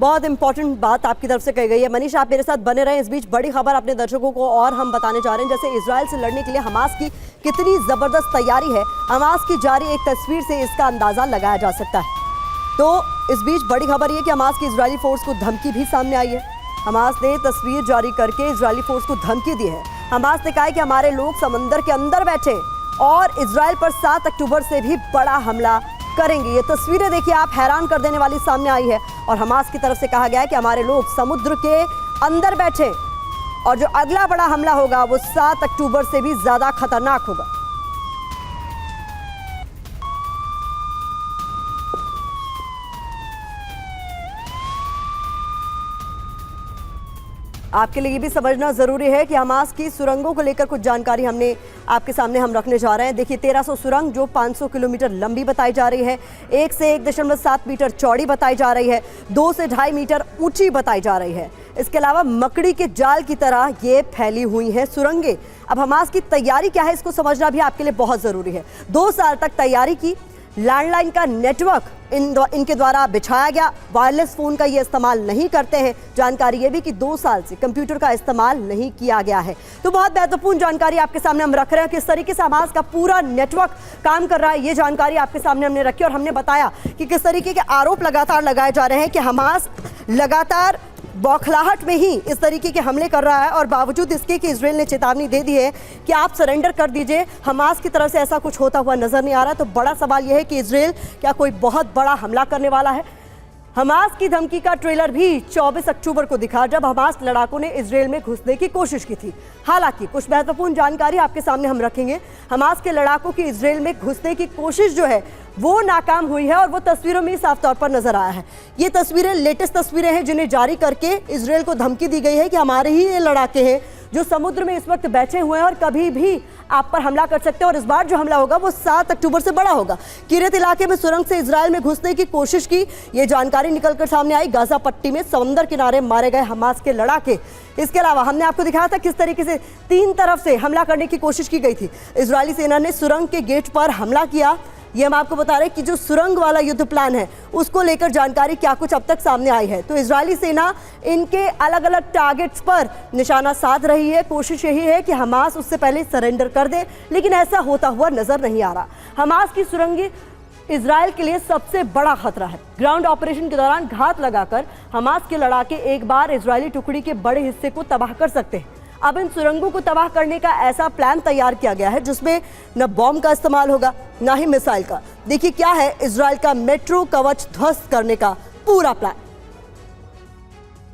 बहुत इंपॉर्टेंट बात आपकी तरफ से कही गई है। मनीष, आप मेरे साथ बने रहें। इस बीच बड़ी खबर अपने दर्शकों को और हम बताने जा रहे हैं, जैसे इजराइल से लड़ने के लिए हमास की कितनी जबरदस्त तैयारी है। हमास की जारी एक तस्वीर से इसका अंदाजा लगाया जा सकता है। तो इस बीच बड़ी खबर यह कि हमास की इजरायली फोर्स को धमकी भी सामने आई है। हमास ने तस्वीर जारी करके इजरायली फोर्स को धमकी दी है। हमास ने कहा है कि हमारे लोग समंदर के अंदर बैठे और इजराइल पर 7 अक्टूबर से भी बड़ा हमला करेंगे। ये तस्वीरें देखिए आप, हैरान कर देने वाली सामने आई है। और हमास की तरफ से कहा गया है कि हमारे लोग समुद्र के अंदर बैठे और जो अगला बड़ा हमला होगा वो 7 अक्टूबर से भी ज्यादा खतरनाक होगा। आपके लिए ये भी समझना जरूरी है कि हमास की सुरंगों को लेकर कुछ जानकारी हमने आपके सामने हम रखने जा रहे हैं। देखिए 1300 सुरंग जो 500 किलोमीटर लंबी बताई जा रही है, 1 से 1.7 मीटर चौड़ी बताई जा रही है, 2 से 2.5 मीटर ऊंची बताई जा रही है। इसके अलावा मकड़ी के जाल की तरह ये फैली हुई हैं सुरंगें। अब हमास की तैयारी क्या है इसको समझना भी आपके लिए बहुत जरूरी है। 2 साल तक तैयारी की, लैंडलाइन का नेटवर्क इनके द्वारा बिछाया गया, वायरलेस फोन का ये इस्तेमाल नहीं करते हैं। जानकारी ये भी कि 2 साल से कंप्यूटर का इस्तेमाल नहीं किया गया है। तो बहुत महत्वपूर्ण जानकारी आपके सामने हम रख रहे हैं, किस तरीके से हमास का पूरा नेटवर्क काम कर रहा है। ये जानकारी आपके सामने हमने रखी और हमने बताया कि किस तरीके के आरोप लगातार लगाए जा रहे हैं कि हमास लगातार बौखलाहट में ही इस तरीके के हमले कर रहा है और बावजूद इसके कि इजराइल ने चेतावनी दे दी है कि आप सरेंडर कर दीजिए। हमास की तरफ से ऐसा कुछ होता हुआ नजर नहीं आ रहा। तो बड़ा सवाल यह है कि इजराइल क्या कोई बहुत बड़ा हमला करने वाला है। हमास की धमकी का ट्रेलर भी 24 अक्टूबर को दिखा, जब हमास लड़ाकों ने इजराइल में घुसने की कोशिश की थी। हालांकि कुछ महत्वपूर्ण जानकारी आपके सामने हम रखेंगे। हमास के लड़ाकों की इजराइल में घुसने की कोशिश जो है वो नाकाम हुई है और वो तस्वीरों में साफ तौर पर नजर आया है। ये तस्वीरें लेटेस्ट तस्वीरें हैं जिन्हें जारी करके इजराइल को धमकी दी गई है कि हमारे ही ये लड़ाके हैं जो समुद्र में इस वक्त बैठे हुए हैं और कभी भी आप पर हमला कर सकते हैं। और इस बार जो हमला होगा वो 7 अक्टूबर से बड़ा होगा। किरत इलाके में सुरंग से इजराइल में घुसने की कोशिश की, ये जानकारी निकलकर सामने आई। गाजा पट्टी में समंदर किनारे मारे गए हमास के लड़ाके। इसके अलावा हमने आपको दिखाया था किस तरीके से 3 तरफ से हमला करने की कोशिश की गई थी। इजरायली सेना ने सुरंग के गेट पर हमला किया। ये हम आपको बता रहे हैं कि जो सुरंग वाला युद्ध प्लान है उसको लेकर जानकारी क्या कुछ अब तक सामने आई है। तो इजरायली सेना इनके अलग अलग टारगेट्स पर निशाना साध रही है। कोशिश यही है कि हमास उससे पहले सरेंडर कर दे, लेकिन ऐसा होता हुआ नजर नहीं आ रहा। हमास की सुरंगें इजराइल के लिए सबसे बड़ा खतरा है। ग्राउंड ऑपरेशन के दौरान घात लगाकर हमास के लड़ाके एक बार इजरायली टुकड़ी के बड़े हिस्से को तबाह कर सकते हैं। अब इन सुरंगों को तबाह करने का ऐसा प्लान तैयार किया गया है जिसमें न बॉम्ब का इस्तेमाल होगा न ही मिसाइल का। देखिए क्या है इजराइल का मेट्रो कवच ध्वस्त करने का पूरा प्लान।